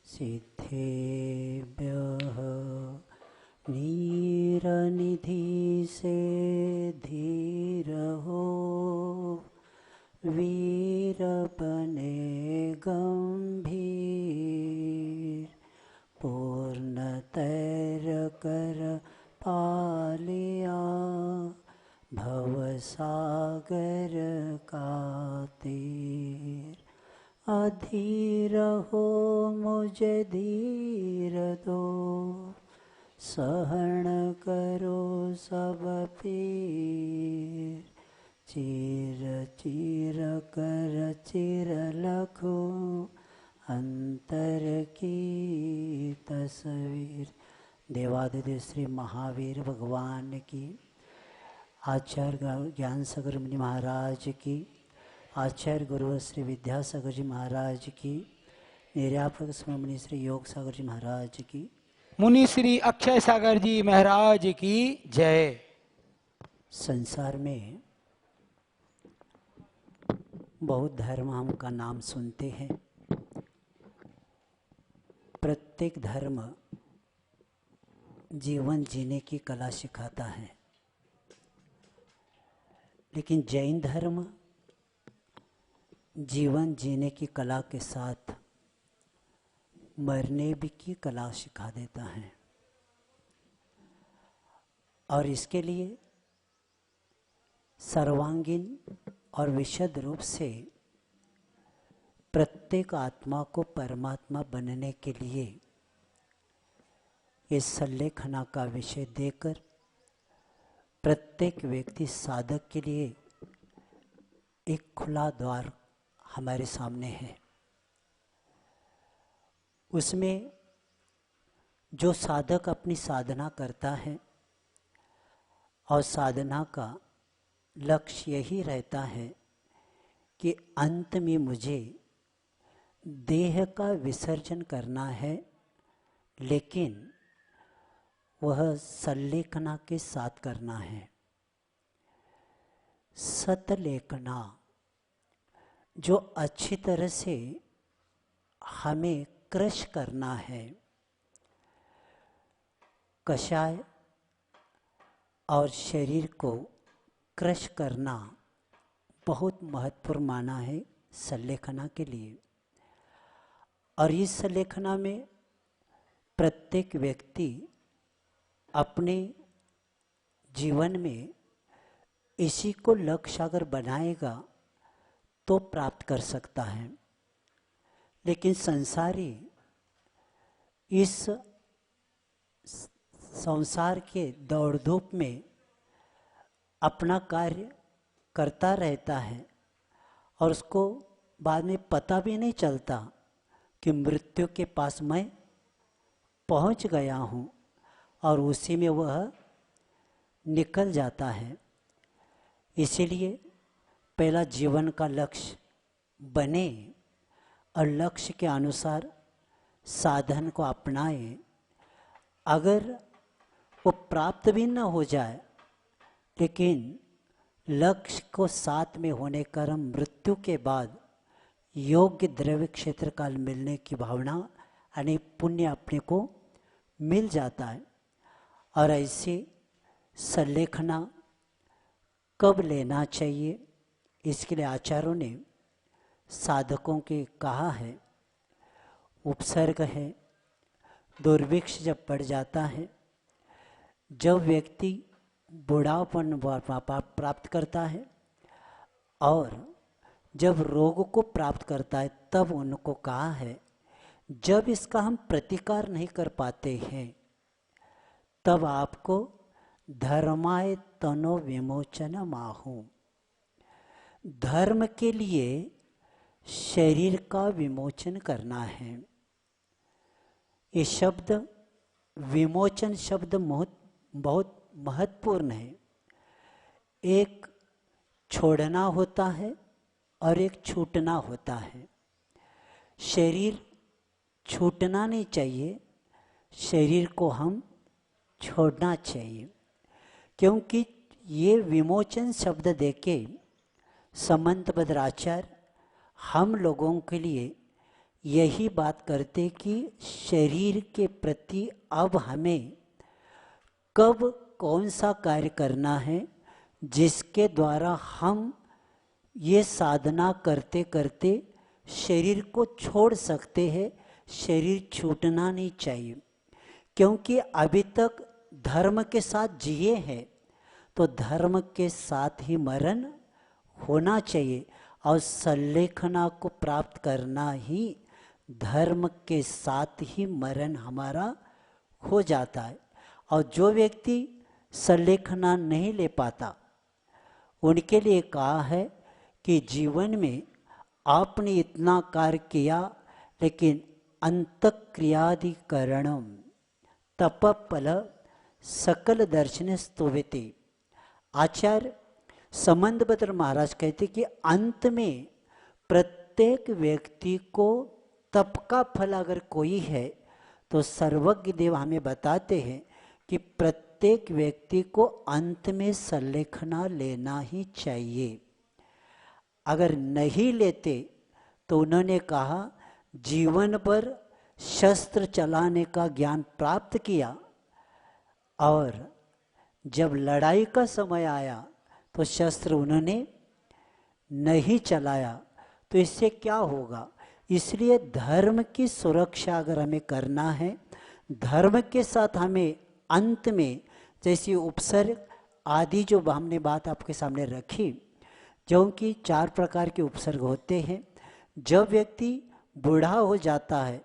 सिद्धेभ्यः नीरनिधि से धीर हो, वीर बने गंभीर, पूर्ण तैर कर पालिया भवसागर का तीर। अधीर हो मुझे धीर दो, सहन करो सब पीर। चीर चीर कर चिर लखो, अंतर की तस्वीर। देवादिदेव श्री महावीर भगवान की, आचार्य ज्ञान सागर मुनि महाराज की, आचार्य गुरु श्री विद्यासागर जी महाराज की, निर्यापक मुनि श्री योग सागर जी महाराज की, मुनि श्री अक्षय सागर जी महाराज की जय। संसार में बहुत धर्म हम का नाम सुनते हैं। प्रत्येक धर्म जीवन जीने की कला सिखाता है, लेकिन जैन धर्म जीवन जीने की कला के साथ मरने भी की कला सिखा देता है। और इसके लिए सर्वांगीण और विशद रूप से प्रत्येक आत्मा को परमात्मा बनने के लिए इस संलेखना का विषय देकर प्रत्येक व्यक्ति साधक के लिए एक खुला द्वार हमारे सामने है। उसमें जो साधक अपनी साधना करता है और साधना का लक्ष्य यही रहता है कि अंत में मुझे देह का विसर्जन करना है, लेकिन वह संलेखना के साथ करना है। सतलेखना जो अच्छी तरह से हमें क्रश करना है। कषाय और शरीर को क्रश करना बहुत महत्वपूर्ण माना है संलेखना के लिए। और इस संलेखना में प्रत्येक व्यक्ति अपने जीवन में इसी को लक्ष्य अगर बनाएगा तो प्राप्त कर सकता है। लेकिन संसारी इस संसार के दौड़ धूप में अपना कार्य करता रहता है और उसको बाद में पता भी नहीं चलता कि मृत्यु के पास मैं पहुंच गया हूं, और उसी में वह निकल जाता है। इसीलिए पहला जीवन का लक्ष्य बने और लक्ष्य के अनुसार साधन को अपनाए। अगर वो प्राप्त भी न हो जाए, लेकिन लक्ष्य को साथ में होने कारण मृत्यु के बाद योग्य द्रव्य क्षेत्र काल मिलने की भावना यानी पुण्य अपने को मिल जाता है। और ऐसे संलेखना कब लेना चाहिए, इसके लिए आचार्यों ने साधकों के कहा है। उपसर्ग है, दुर्भिक्ष जब पड़ जाता है, जब व्यक्ति बुढ़ापन प्राप्त करता है और जब रोग को प्राप्त करता है, तब उनको कहा है जब इसका हम प्रतिकार नहीं कर पाते हैं तब आपको धर्माय तनो विमोचन माहू, धर्म के लिए शरीर का विमोचन करना है। ये शब्द विमोचन शब्द बहुत महत्वपूर्ण है। एक छोड़ना होता है और एक छूटना होता है। शरीर छूटना नहीं चाहिए, शरीर को हम छोड़ना चाहिए, क्योंकि ये विमोचन शब्द देके समंत भद्राचार्य हम लोगों के लिए यही बात करते कि शरीर के प्रति अब हमें कब कौन सा कार्य करना है जिसके द्वारा हम ये साधना करते करते शरीर को छोड़ सकते हैं। शरीर छूटना नहीं चाहिए, क्योंकि अभी तक धर्म के साथ जिए हैं तो धर्म के साथ ही मरण होना चाहिए, और संलेखना को प्राप्त करना ही धर्म के साथ ही मरण हमारा हो जाता है। और जो व्यक्ति संलेखना नहीं ले पाता उनके लिए कहा है कि जीवन में आपने इतना कार्य किया लेकिन अंतक्रियाधिकरणम तप फल सकल दर्शन स्तुवते। आचार्य संबंधभद्र महाराज कहते कि अंत में प्रत्येक व्यक्ति को तप का फल अगर कोई है तो सर्वज्ञ देव हमें बताते हैं कि प्रत्येक व्यक्ति को अंत में संलेखना लेना ही चाहिए। अगर नहीं लेते तो उन्होंने कहा जीवन भर शस्त्र चलाने का ज्ञान प्राप्त किया और जब लड़ाई का समय आया तो शस्त्र उन्होंने नहीं चलाया, तो इससे क्या होगा। इसलिए धर्म की सुरक्षा अगर हमें करना है, धर्म के साथ हमें अंत में जैसे उपसर्ग आदि जो हमने बात आपके सामने रखी, जो कि 4 प्रकार के उपसर्ग होते हैं। जब व्यक्ति बूढ़ा हो जाता है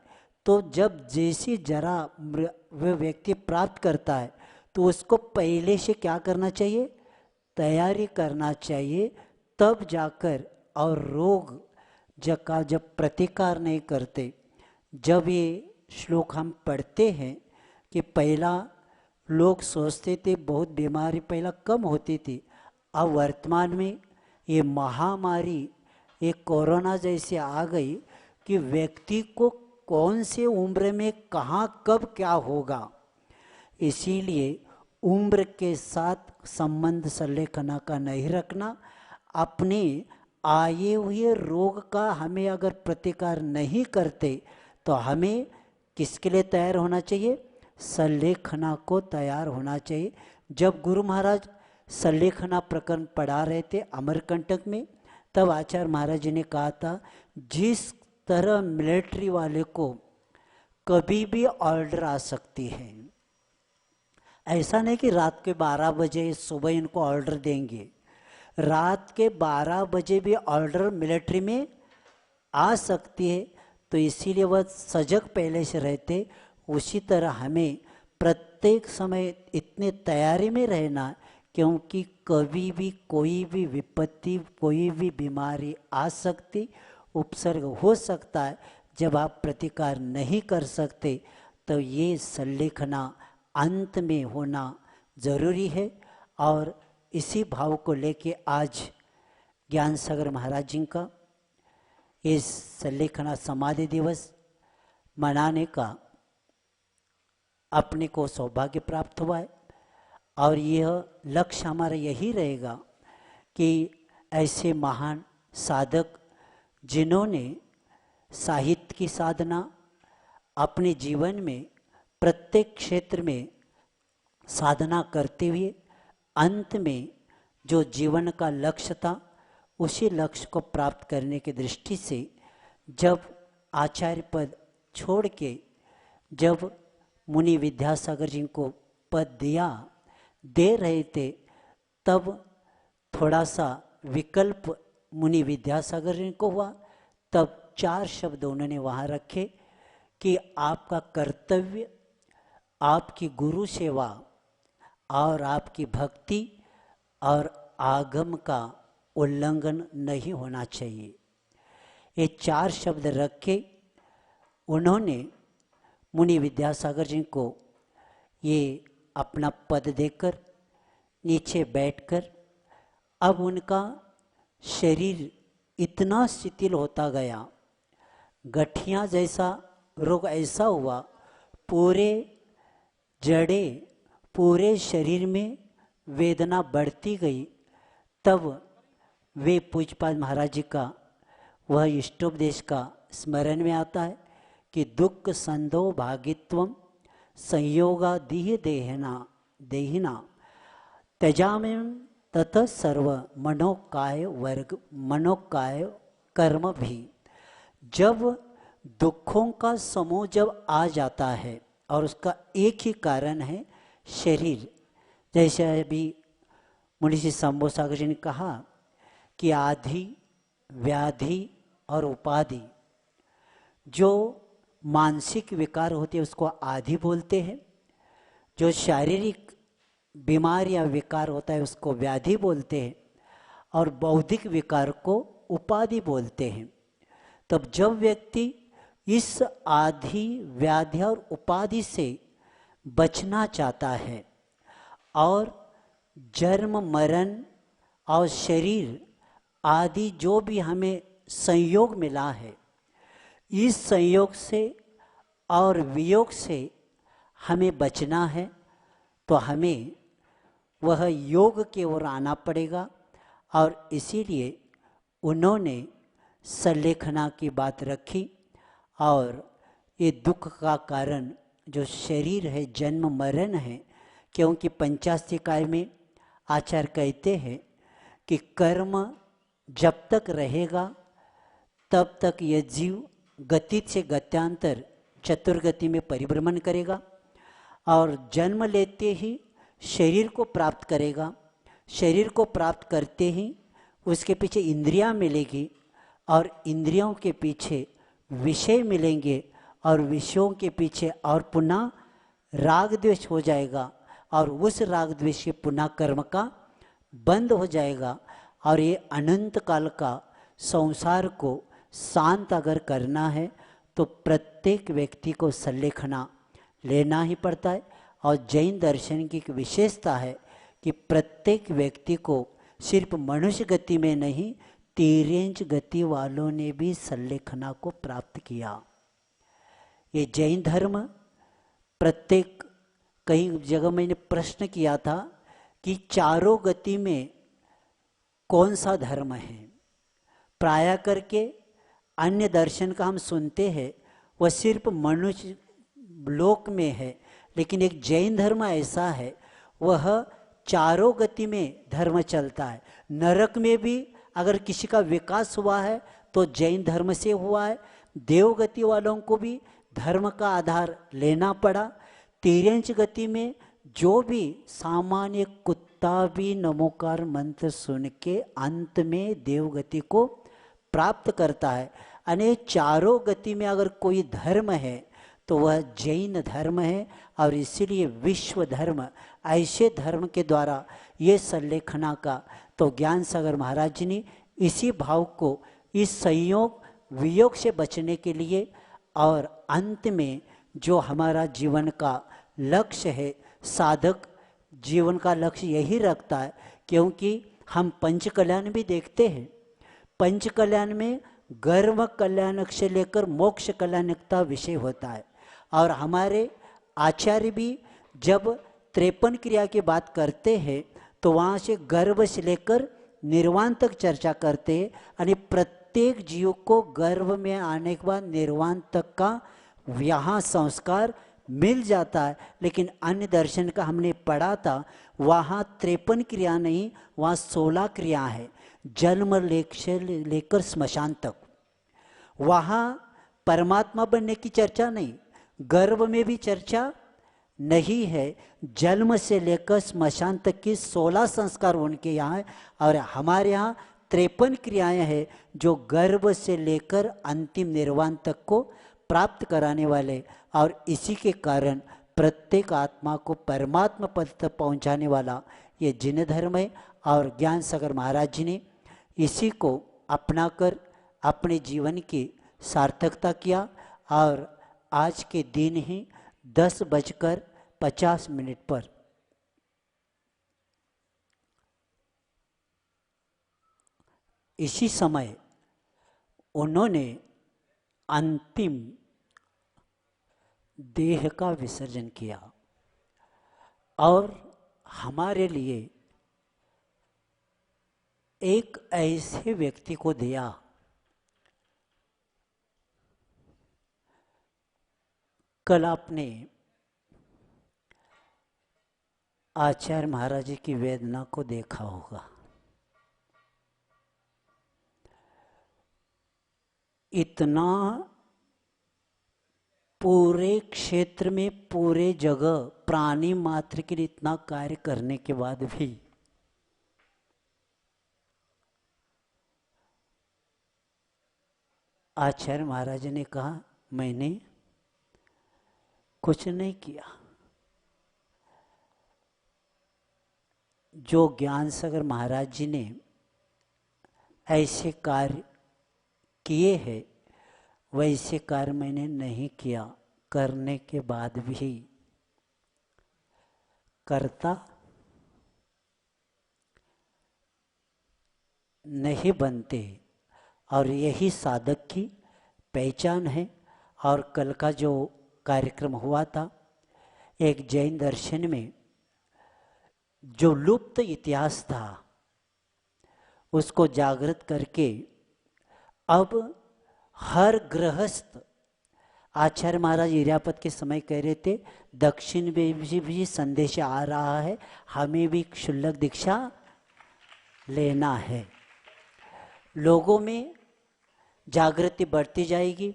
तो जब जैसी जरा वह व्यक्ति प्राप्त करता है तो उसको पहले से क्या करना चाहिए, तैयारी करना चाहिए, तब जाकर। और रोग जब प्रतिकार नहीं करते, जब ये श्लोक हम पढ़ते हैं कि पहला लोग सोचते थे बहुत बीमारी पहला कम होती थी, अब वर्तमान में ये महामारी ये कोरोना जैसे आ गई कि व्यक्ति को कौन से उम्र में कहाँ कब क्या होगा। इसीलिए उम्र के साथ संबंध संलेखना का नहीं रखना। अपने आए हुए रोग का हमें अगर प्रतिकार नहीं करते तो हमें किसके लिए तैयार होना चाहिए, संलेखना को तैयार होना चाहिए। जब गुरु महाराज संलेखना प्रकरण पढ़ा रहे थे अमरकंटक में, तब आचार्य महाराज जी ने कहा था जिस तरह मिलिट्री वाले को कभी भी ऑर्डर आ सकती है, ऐसा नहीं कि रात के 12 बजे सुबह इनको ऑर्डर देंगे, रात के 12 बजे भी ऑर्डर मिलिट्री में आ सकती है। तो इसीलिए वह सजग पहले से रहते। उसी तरह हमें प्रत्येक समय इतने तैयारी में रहना, क्योंकि कभी भी कोई भी विपत्ति कोई भी बीमारी आ सकती, उपसर्ग हो सकता है। जब आप प्रतिकार नहीं कर सकते तो ये संलेखना अंत में होना जरूरी है। और इसी भाव को लेके आज ज्ञान सागर महाराज जी का इस संलेखना समाधि दिवस मनाने का अपने को सौभाग्य प्राप्त हुआ है। और यह लक्ष्य हमारा यही रहेगा कि ऐसे महान साधक जिन्होंने साहित्य की साधना अपने जीवन में प्रत्येक क्षेत्र में साधना करते हुए अंत में जो जीवन का लक्ष्य था उसी लक्ष्य को प्राप्त करने की दृष्टि से जब आचार्य पद छोड़ के जब मुनि विद्यासागर जी को पद दे रहे थे, तब थोड़ा सा विकल्प मुनि विद्यासागर जी को हुआ। तब 4 शब्द उन्होंने वहाँ रखे कि आपका कर्तव्य, आपकी गुरु सेवा और आपकी भक्ति और आगम का उल्लंघन नहीं होना चाहिए। ये 4 शब्द रखे उन्होंने मुनि विद्यासागर जी को ये अपना पद देकर नीचे बैठकर अब उनका शरीर इतना शिथिल होता गया, गठिया जैसा रोग ऐसा हुआ, पूरे जड़े पूरे शरीर में वेदना बढ़ती गई। तब वे पूज्यपाद महाराज जी का वह इष्टोपदेश का स्मरण में आता है कि दुख संदो भागित्वम संयोगा दीह देहिना त्यजामें तत सर्व मनोकाय वर्ग मनोकाय कर्म भी। जब दुखों का समूह जब आ जाता है और उसका एक ही कारण है शरीर, जैसे अभी मुनीषी शंभो सागर जी ने कहा कि आधि व्याधि और उपाधि, जो मानसिक विकार होते हैं उसको आधि बोलते हैं, जो शारीरिक बीमार या विकार होता है उसको व्याधि बोलते हैं, और बौद्धिक विकार को उपाधि बोलते हैं। तब जब व्यक्ति इस आधि व्याधि और उपाधि से बचना चाहता है और जन्म मरण और शरीर आदि जो भी हमें संयोग मिला है, इस संयोग से और वियोग से हमें बचना है, तो हमें वह योग की ओर आना पड़ेगा। और इसीलिए उन्होंने संलेखना की बात रखी। और ये दुख का कारण जो शरीर है, जन्म मरण है, क्योंकि पंचास्तिकाय में आचार्य कहते हैं कि कर्म जब तक रहेगा तब तक यह जीव गति से गत्यांतर चतुर्गति में परिभ्रमण करेगा और जन्म लेते ही शरीर को प्राप्त करेगा। शरीर को प्राप्त करते ही उसके पीछे इंद्रियां मिलेगी और इंद्रियों के पीछे विषय मिलेंगे और विषयों के पीछे और पुनः राग द्वेष हो जाएगा और उस राग द्वेष के पुनः कर्म का बंद हो जाएगा। और ये अनंत काल का संसार को शांत अगर करना है तो प्रत्येक व्यक्ति को संलेखना लेना ही पड़ता है। और जैन दर्शन की एक विशेषता है कि प्रत्येक व्यक्ति को सिर्फ मनुष्य गति में नहीं, तिर्यंच गति वालों ने भी संलेखना को प्राप्त किया। ये जैन धर्म प्रत्येक, कई जगह मैंने प्रश्न किया था कि चारों गति में कौन सा धर्म है। प्राय करके अन्य दर्शन का हम सुनते हैं वह सिर्फ मनुष्य लोक में है, लेकिन एक जैन धर्म ऐसा है वह चारों गति में धर्म चलता है। नरक में भी अगर किसी का विकास हुआ है तो जैन धर्म से हुआ है। देवगति वालों को भी धर्म का आधार लेना पड़ा। तिर्यंच गति में जो भी सामान्य कुत्ता भी नमोकार मंत्र सुन के अंत में देवगति को प्राप्त करता है। अने चारों गति में अगर कोई धर्म है तो वह जैन धर्म है। और इसीलिए विश्व धर्म, ऐसे धर्म के द्वारा ये संलेखना का, तो ज्ञान सागर महाराज जी ने इसी भाव को, इस संयोग वियोग से बचने के लिए और अंत में जो हमारा जीवन का लक्ष्य है, साधक जीवन का लक्ष्य यही रखता है। क्योंकि हम पंच कल्याण भी देखते हैं, पंच कल्याण में गर्भ कल्याण से लेकर मोक्ष कल्याण का विषय होता है। और हमारे आचार्य भी जब 53 क्रिया की बात करते हैं तो वहाँ से गर्भ से लेकर निर्वाण तक चर्चा करते हैं। यानी प्रत्येक जीव को गर्भ में आने के बाद निर्वाण तक का यहाँ संस्कार मिल जाता है। लेकिन अन्य दर्शन का हमने पढ़ा था, वहाँ 53 क्रिया नहीं, वहाँ 16 क्रिया है, जन्म से लेकर स्मशान तक। वहाँ परमात्मा बनने की चर्चा नहीं, गर्भ में भी चर्चा नहीं है, जन्म से लेकर स्मशान तक की 16 संस्कार उनके यहाँ है। और हमारे यहाँ 53 क्रियाएं हैं जो गर्भ से लेकर अंतिम निर्वाण तक को प्राप्त कराने वाले। और इसी के कारण प्रत्येक आत्मा को परमात्मा पद तक पहुँचाने वाला ये जिन धर्म है। और ज्ञान सागर महाराज जी ने इसी को अपनाकर अपने जीवन की सार्थकता किया। और आज के दिन ही 10:50 पर इसी समय उन्होंने अंतिम देह का विसर्जन किया और हमारे लिए एक ऐसे व्यक्ति को दिया कल आपने आचार्य महाराज जी की वेदना को देखा होगा। इतना पूरे क्षेत्र में, पूरे जगह प्राणी मात्र के लिए इतना कार्य करने के बाद भी आचार्य महाराज ने कहा मैंने कुछ नहीं किया। जो ज्ञान सागर महाराज जी ने ऐसे कार्य किए हैं वैसे कार्य मैंने नहीं किया। करने के बाद भी कर्ता नहीं बनते, और यही साधक की पहचान है। और कल का जो कार्यक्रम हुआ था, एक जैन दर्शन में जो लुप्त इतिहास था उसको जागृत करके अब हर गृहस्थ, आचार्य महाराज इरापत के समय कह रहे थे दक्षिण में भी संदेश आ रहा है, हमें भी क्षुल्लक दीक्षा लेना है। लोगों में जागृति बढ़ती जाएगी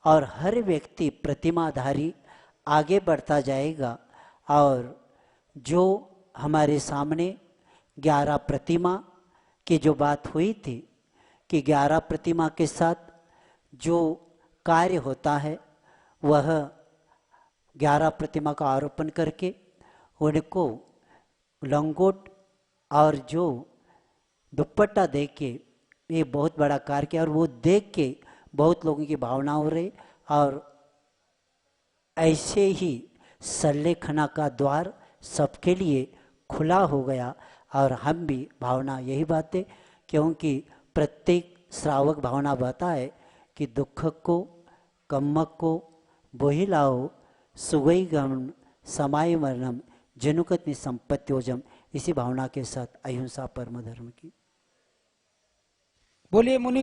और हर व्यक्ति प्रतिमाधारी आगे बढ़ता जाएगा। और जो हमारे सामने 11 प्रतिमा की जो बात हुई थी कि 11 प्रतिमा के साथ जो कार्य होता है वह 11 प्रतिमा का आरोपण करके उनको लंगोट और जो दुपट्टा दे के ये बहुत बड़ा कार्य किया। और वो देख के बहुत लोगों की भावना हो रही। और ऐसे ही सल्लेखना का द्वार सबके लिए खुला हो गया। और हम भी भावना यही बात है, क्योंकि प्रत्येक श्रावक भावना बता है कि दुख को कम्मक को बोहि लाओ सुगई गम समाय मरणम जनुकत संपत्योजम। इसी भावना के साथ अहिंसा परम धर्म की बोलिए मुनि